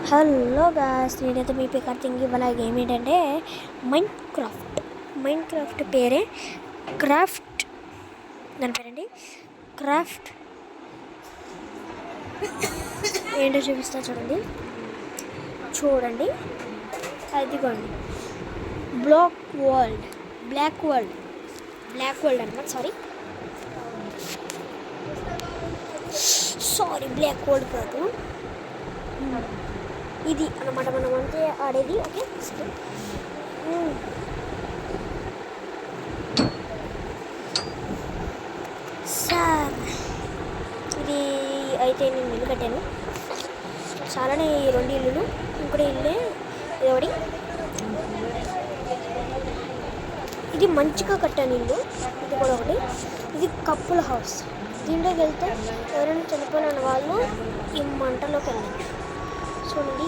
Hello guys, నేనైతే మీ పికర్తింగ్ ఇవాళ game ఏంటంటే మైండ్ క్రాఫ్ట్ పేరే క్రాఫ్ట్. దాని పేరండి క్రాఫ్ట్. ఏంటో చూపిస్తా చూడండి అదిగోండి. బ్లాక్ వరల్డ్ అనమాట. సారీ బ్లాక్ వరల్డ్ కాదు, ఇది అన్నమాట మనం అంతే ఆడేది. ఓకే సార్, ఇది అయితే నేను ఇల్లు కట్టాను. చాలానే ఈ 2 ఇల్లులు, ఇంకోటి ఇల్లే ఒకటి. ఇది మంచిగా కట్టాను ఇల్లు, ఇది కూడా ఒకటి. ఇది కప్పుల హౌస్. దీంట్లోకి వెళ్తే ఎవరైనా చనిపోయిన వాళ్ళు ఈ మంటలోకి వెళ్ళచ్చు. చూడండి,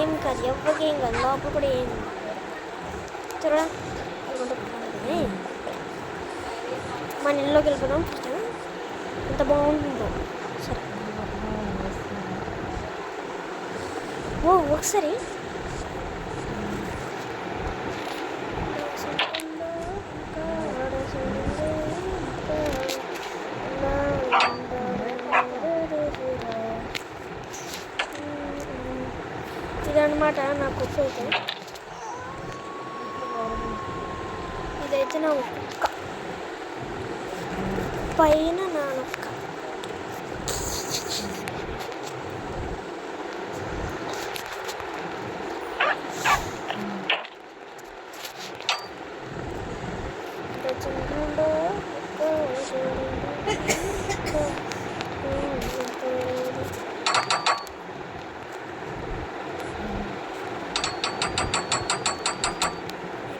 ఏం కాదు, ఎవరికి ఏం కాదు, లోపల కూడా ఏం చూడండి. మన ఇల్లులోకి వెళ్ళిపోదాం. ఎంత బాగుంటుందో. సరే, ఒకసారి ఇదన్నమాట నా కుక్క. ఇదైతే నా కుక్క, పైన నా నొక్క.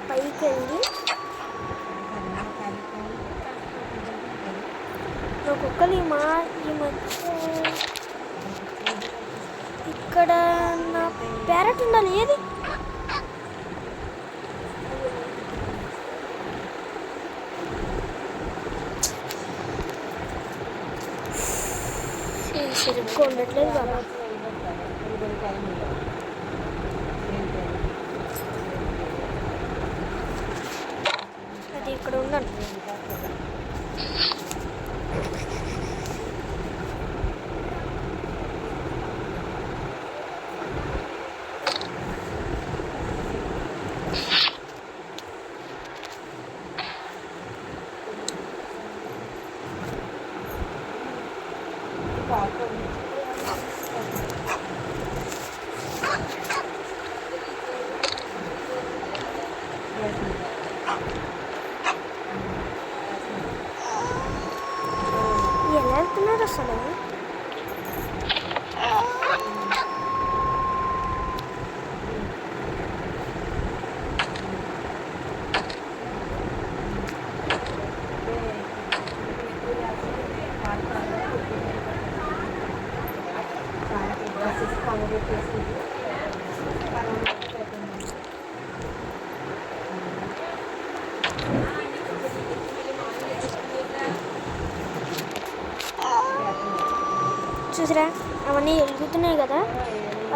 పైకి వెళ్ళి నా కుక్కలు ఈ మధ్య ఇక్కడ నా ప్యారెట్ ఉండాలి. ఏది సరిగ్గా ఉండట్లేదు బాబా. అది ఇక్కడ ఉండండి. ఎలా వెళ్తున్నారు అసలు? చూసారా, అవన్నీ వెలుగుతున్నాయి కదా,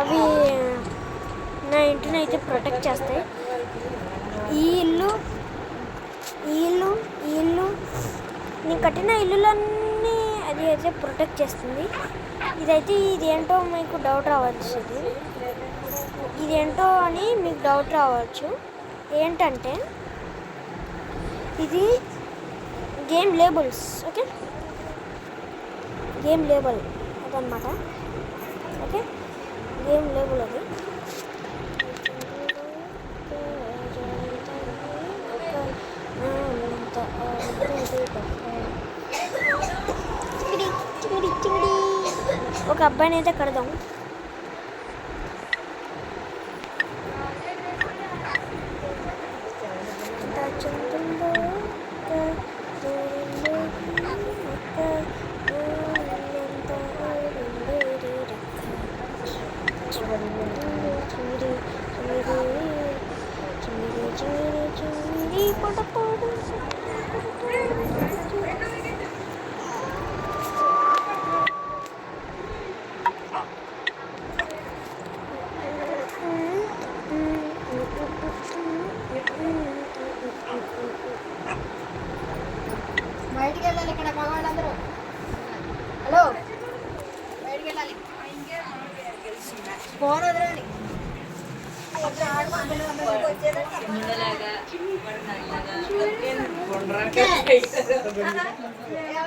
అవి నా ఇంటిని అయితే ప్రొటెక్ట్ చేస్తాయి. ఈ ఇల్లు నేను కట్టిన ఇల్లులన్నీ అది అయితే ప్రొటెక్ట్ చేస్తుంది. ఇదేంటో మీకు డౌట్ రావచ్చు. ఇదేంటో అని మీకు డౌట్ రావచ్చు. ఏంటంటే ఇది game labels. Okay, game label అదనమాట. ఓకే, గేమ్ లేబుల్ అది. ఒక అబ్బాయిని అయితే కడదాం. వెళ్ళాలి ఇక్కడ మగవాళ్ళందరూ. హలో బయటికి వెళ్ళాలి. ఫోన్ వదలండి. వచ్చేదండి